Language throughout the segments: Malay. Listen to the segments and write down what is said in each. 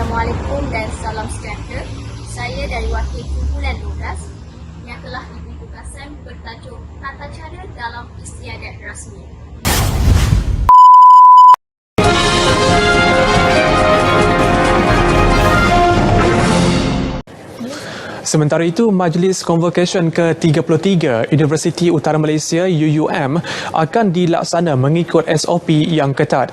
Assalamualaikum dan salam sejahtera. Saya dari Wakil Kumpulan 12 yang telah diberi tugasan bertajuk Tata Cara dalam Istiadat Rasmi. Sementara itu, Majlis Convocation ke-33 Universiti Utara Malaysia UUM akan dilaksana mengikut SOP yang ketat.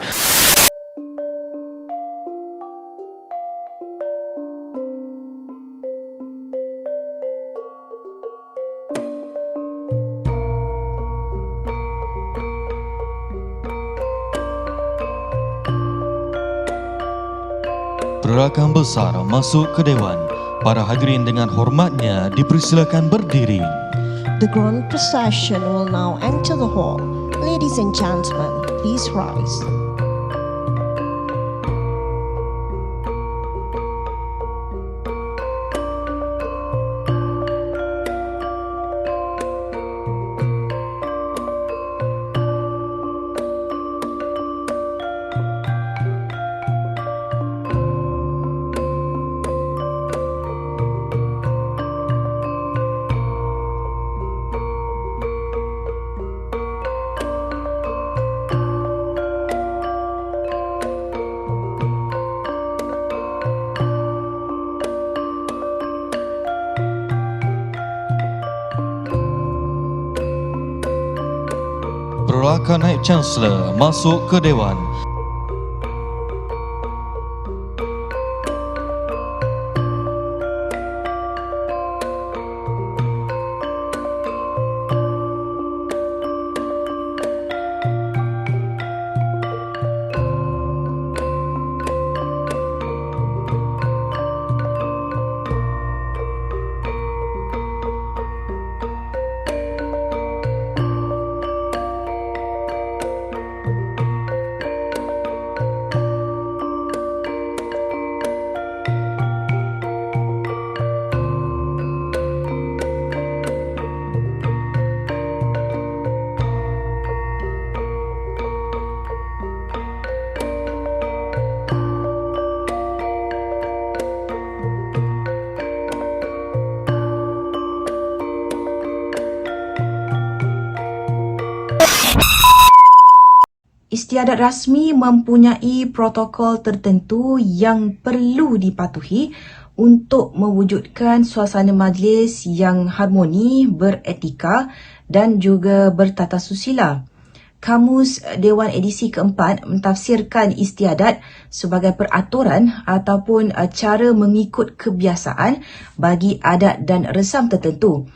Pergerakan besar masuk ke Dewan. Para hadirin dengan hormatnya dipersilakan berdiri. The grand procession will now enter the hall. Ladies and gentlemen, please rise. Pergerakan Naib Chancellor masuk ke Dewan. Istiadat rasmi mempunyai protokol tertentu yang perlu dipatuhi untuk mewujudkan suasana majlis yang harmoni, beretika dan juga bertata susila. Kamus Dewan edisi keempat mentafsirkan istiadat sebagai peraturan ataupun cara mengikut kebiasaan bagi adat dan resam tertentu.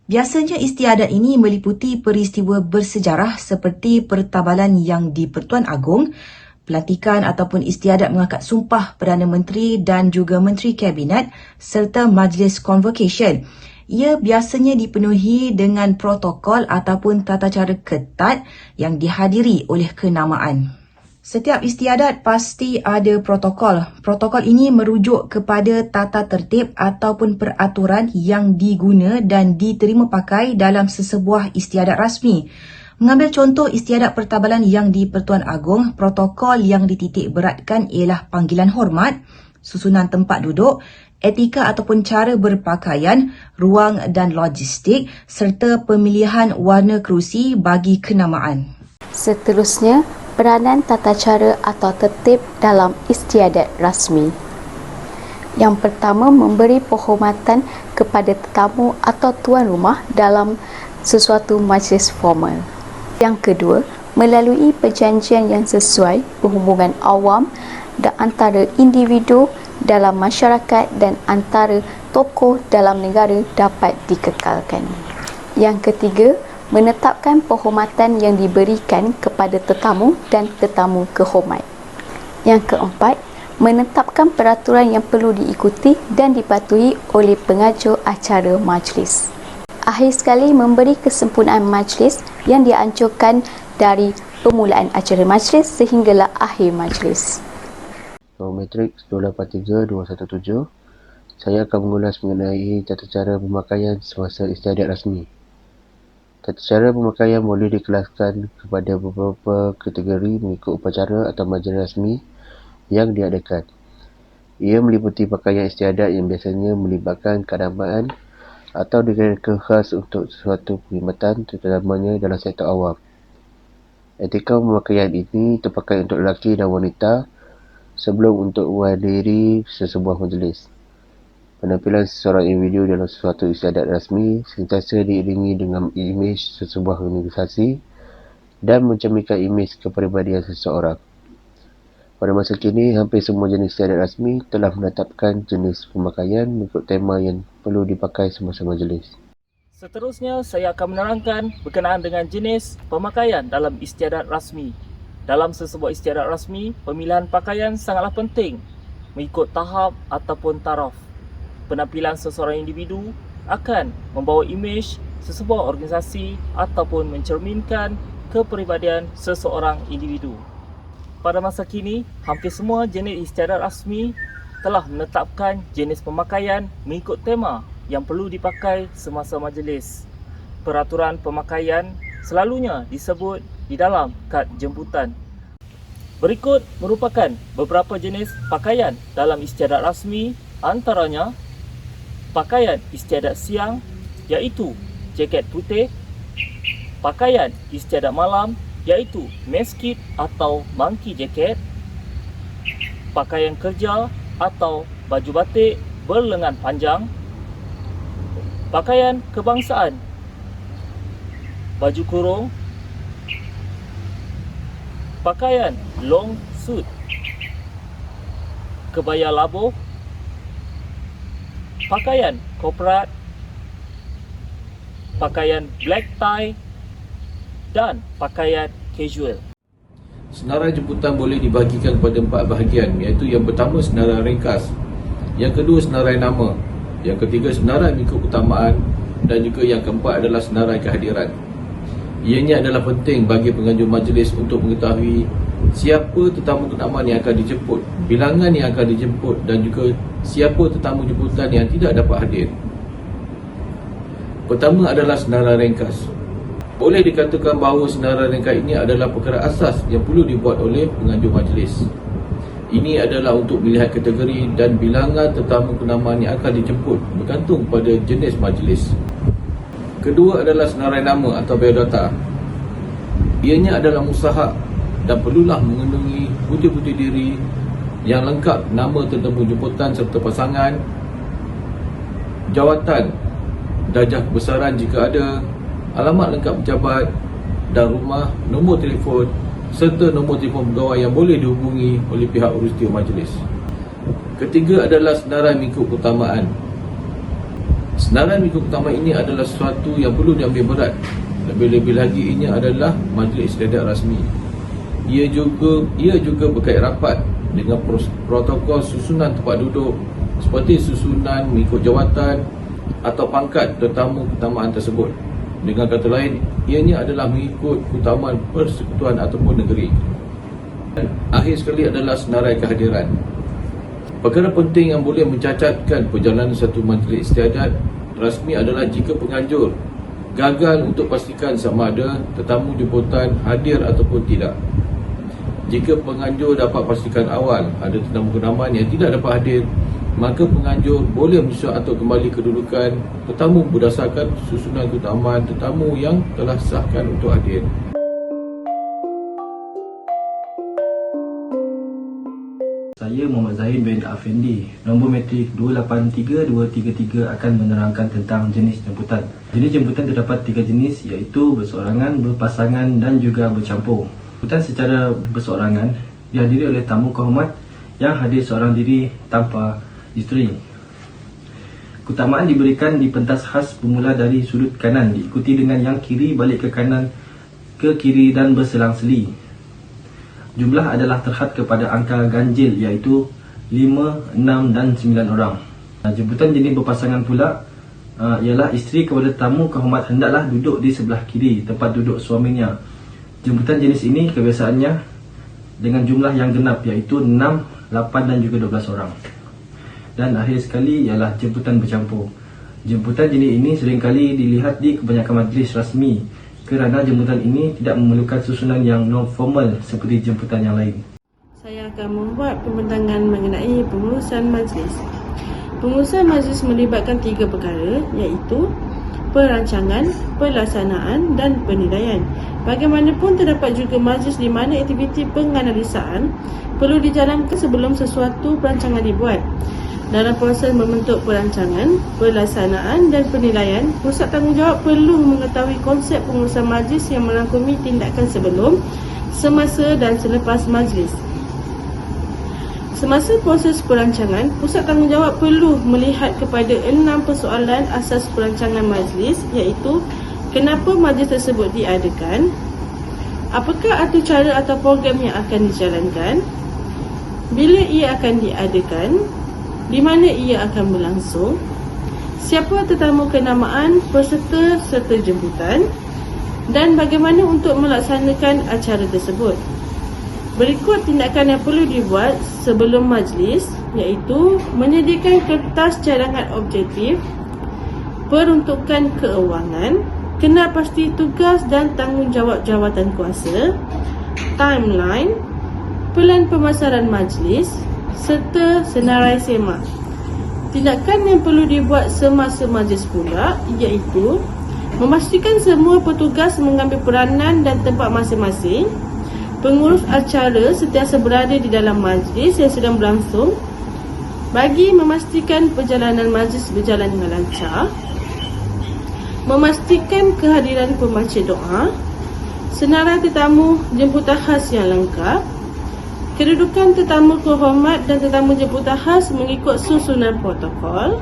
Biasanya istiadat ini meliputi peristiwa bersejarah seperti pertabalan yang di-Pertuan Agong, pelantikan ataupun istiadat mengangkat sumpah Perdana Menteri dan juga Menteri Kabinet serta Majlis Convocation. Ia biasanya dipenuhi dengan protokol ataupun tata cara ketat yang dihadiri oleh kenamaan. Setiap istiadat pasti ada protokol. Protokol ini merujuk kepada tata tertib ataupun peraturan yang diguna dan diterima pakai dalam sesebuah istiadat rasmi. Mengambil contoh istiadat pertabalan yang di Pertuan Agong, protokol yang dititik beratkan ialah panggilan hormat, susunan tempat duduk, etika ataupun cara berpakaian, ruang dan logistik serta pemilihan warna kerusi bagi kenamaan. Seterusnya, peranan tata cara atau tertib dalam istiadat rasmi. Yang pertama, memberi penghormatan kepada tetamu atau tuan rumah dalam sesuatu majlis formal. Yang kedua, melalui perjanjian yang sesuai perhubungan awam dan antara individu dalam masyarakat dan antara tokoh dalam negara dapat dikekalkan. Yang ketiga, menetapkan penghormatan yang diberikan kepada tetamu dan tetamu kehormat. Yang keempat, menetapkan peraturan yang perlu diikuti dan dipatuhi oleh pengatur acara majlis. Akhir sekali, memberi kesempurnaan majlis yang dianjurkan dari permulaan acara majlis sehinggalah akhir majlis. Matrix 283-217. Saya akan mengulas mengenai tata cara pemakaian semasa istiadat rasmi. Tata cara pemakaian boleh dikelaskan kepada beberapa kategori mengikut upacara atau majlis rasmi yang diadakan. Ia meliputi pakaian istiadat yang biasanya melibatkan keadaban atau direka khas untuk sesuatu perkhidmatan, terutamanya dalam sektor awam. Etika pemakaian ini terpakai untuk lelaki dan wanita sebelum untuk menghadiri sesebuah majlis. Penampilan seseorang individu dalam sesuatu istiadat rasmi sentiasa diiringi dengan imej sesebuah organisasi dan mencerminkan imej kepribadian seseorang. Pada masa kini, hampir semua jenis istiadat rasmi telah menetapkan jenis pemakaian mengikut tema yang perlu dipakai semasa majlis. Seterusnya, saya akan menerangkan berkenaan dengan jenis pemakaian dalam istiadat rasmi. Dalam sesebuah istiadat rasmi, pemilihan pakaian sangatlah penting mengikut tahap ataupun taraf. Penampilan seseorang individu akan membawa imej sesebuah organisasi ataupun mencerminkan kepribadian seseorang individu. Pada masa kini, hampir semua jenis istiadat rasmi telah menetapkan jenis pemakaian mengikut tema yang perlu dipakai semasa majlis. Peraturan pemakaian selalunya disebut di dalam kad jemputan. Berikut merupakan beberapa jenis pakaian dalam istiadat rasmi, antaranya pakaian istiadat siang iaitu jaket putih, pakaian istiadat malam iaitu meskit atau monkey jacket, pakaian kerja atau baju batik berlengan panjang, pakaian kebangsaan, baju kurung, pakaian long suit, kebaya labuh, pakaian korporat, pakaian black tie dan pakaian casual. Senarai jemputan boleh dibahagikan kepada 4 bahagian, iaitu yang pertama senarai ringkas, yang kedua senarai nama, yang ketiga senarai mengikut keutamaan dan juga yang keempat adalah senarai kehadiran. Ianya adalah penting bagi penganjur majlis untuk mengetahui siapa tetamu keutamaan yang akan dijemput, bilangan yang akan dijemput dan juga siapa tetamu jemputan yang tidak dapat hadir. Pertama adalah senarai ringkas. Boleh dikatakan bahawa senarai ringkas ini adalah perkara asas yang perlu dibuat oleh penganjur majlis. Ini adalah untuk melihat kategori dan bilangan tetamu keutamaan yang akan dijemput bergantung pada jenis majlis. Kedua adalah senarai nama atau biodata. Ianya adalah mustahak dan perlulah mengandungi bukti-bukti diri yang lengkap, nama tetamu jemputan serta pasangan, jawatan, darjah kebesaran jika ada, alamat lengkap pejabat dan rumah, nombor telefon serta nombor telefon pegawai yang boleh dihubungi oleh pihak urusi majlis. Ketiga adalah senarai mengikut keutamaan. Senarai mengikut keutamaan ini adalah sesuatu yang perlu diambil berat. Lebih-lebih lagi ini adalah majlis istiadat rasmi. Ia juga berkait rapat dengan protokol susunan tempat duduk seperti susunan mengikut jawatan atau pangkat tetamu keutamaan tersebut. Dengan kata lain, ianya adalah mengikut keutamaan persekutuan ataupun negeri. Dan akhir sekali adalah senarai kehadiran. Perkara penting yang boleh mencacatkan perjalanan satu majlis istiadat rasmi adalah jika penganjur gagal untuk pastikan sama ada tetamu jemputan hadir ataupun tidak. Jika penganjur dapat pastikan awal ada tetamu keutamaan yang tidak dapat hadir, maka penganjur boleh menyusun atau kembali kedudukan tetamu berdasarkan susunan keutamaan tetamu yang telah sahkan untuk hadir. Saya Muhammad Zahid bin Afendi. Nombor matrik 283233 akan menerangkan tentang jenis jemputan. Jenis jemputan terdapat 3 jenis iaitu berseorangan, berpasangan dan juga bercampur. Jemputan secara berseorangan dihadiri oleh tamu kehormat yang hadir seorang diri tanpa isteri. Keutamaan diberikan di pentas khas bermula dari sudut kanan diikuti dengan yang kiri balik ke kanan ke kiri dan berselang-seli. Jumlah adalah terhad kepada angka ganjil iaitu 5, 6 dan 9 orang. Jemputan jenis berpasangan pula ialah isteri kepada tamu kehormat hendaklah duduk di sebelah kiri tempat duduk suaminya. Jemputan jenis ini kebiasaannya dengan jumlah yang genap iaitu 6, 8 dan juga 12 orang. Dan akhir sekali ialah jemputan bercampur. Jemputan jenis ini seringkali dilihat di kebanyakan majlis rasmi kerana jemputan ini tidak memerlukan susunan yang non-formal seperti jemputan yang lain. Saya akan membuat pembentangan mengenai pengurusan majlis. Pengurusan majlis melibatkan 3 perkara, iaitu perancangan, pelaksanaan dan penilaian. Bagaimanapun terdapat juga majlis di mana aktiviti penganalisaan perlu dijalankan sebelum sesuatu perancangan dibuat. Dalam proses membentuk perancangan, pelaksanaan dan penilaian, pusat tanggungjawab perlu mengetahui konsep pengurusan majlis yang merangkumi tindakan sebelum, semasa dan selepas majlis. Semasa proses perancangan, pusat tanggungjawab perlu melihat kepada 6 persoalan asas perancangan majlis, iaitu kenapa majlis tersebut diadakan, apakah atur cara atau program yang akan dijalankan, bila ia akan diadakan, di mana ia akan berlangsung, siapa tetamu kenamaan, peserta serta jemputan, dan bagaimana untuk melaksanakan acara tersebut. Berikut tindakan yang perlu dibuat sebelum majlis, iaitu menyediakan kertas cadangan objektif, peruntukan keuangan, kenal pasti tugas dan tanggungjawab jawatan kuasa, timeline, pelan pemasaran majlis, serta senarai semak. Tindakan yang perlu dibuat semasa majlis pula, iaitu memastikan semua petugas mengambil peranan dan tempat masing-masing. Pengurus acara sentiasa berada di dalam majlis yang sedang berlangsung bagi memastikan perjalanan majlis berjalan dengan lancar, memastikan kehadiran pembaca doa, senarai tetamu jemputan khas yang lengkap, kedudukan tetamu kehormat dan tetamu jemputan khas mengikut susunan protokol.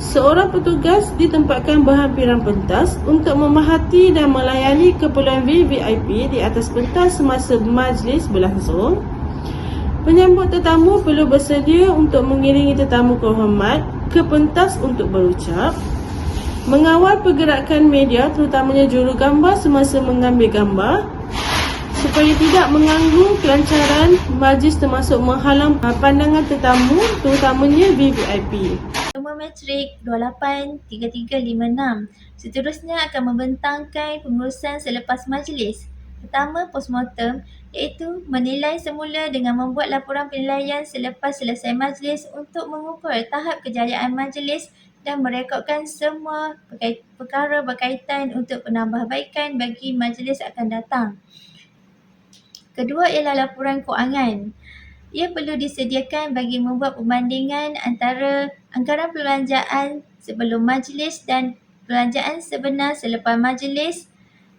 Seorang petugas ditempatkan berhampiran pentas untuk memerhati dan melayani keperluan VVIP di atas pentas semasa majlis berlangsung. Penyambut tetamu perlu bersedia untuk mengiringi tetamu kehormat ke pentas untuk berucap. Mengawal pergerakan media terutamanya jurugambar semasa mengambil gambar supaya tidak mengganggu kelancaran majlis termasuk menghalang pandangan tetamu terutamanya VVIP. Nombor metrik 283356 seterusnya akan membentangkan pengurusan selepas majlis. Pertama, postmortem, iaitu menilai semula dengan membuat laporan penilaian selepas selesai majlis untuk mengukur tahap kejayaan majlis dan merekodkan semua perkara berkaitan untuk penambahbaikan bagi majlis akan datang. Kedua ialah laporan kewangan. Ia perlu disediakan bagi membuat perbandingan antara anggaran perbelanjaan sebelum majlis dan perbelanjaan sebenar selepas majlis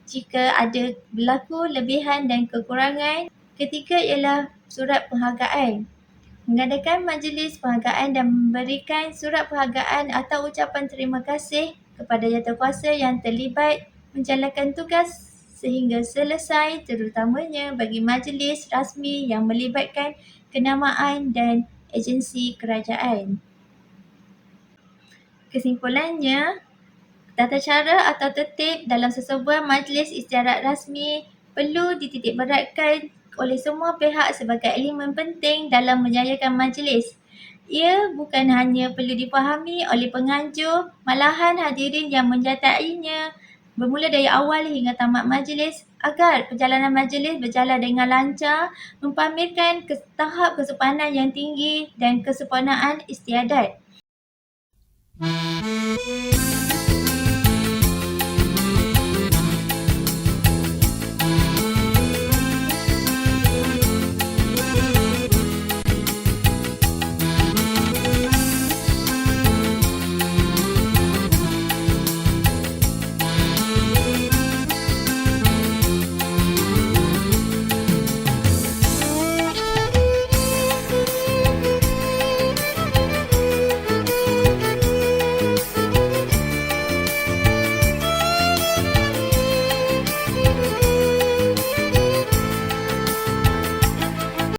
jika ada berlaku lebihan dan kekurangan. Ketiga ialah surat penghargaan. Mengadakan majlis penghargaan dan memberikan surat penghargaan atau ucapan terima kasih kepada jawatankuasa yang terlibat menjalankan tugas sehingga selesai, terutamanya bagi majlis rasmi yang melibatkan kenamaan dan agensi kerajaan. Kesimpulannya, tata cara atau tertib dalam sesebuah majlis istiadat rasmi perlu dititikberatkan oleh semua pihak sebagai elemen penting dalam menjayakan majlis. Ia bukan hanya perlu dipahami oleh penganjur, malahan hadirin yang menyertainya bermula dari awal hingga tamat majlis agar perjalanan majlis berjalan dengan lancar, mempamerkan tahap kesopanan yang tinggi dan kesempurnaan istiadat.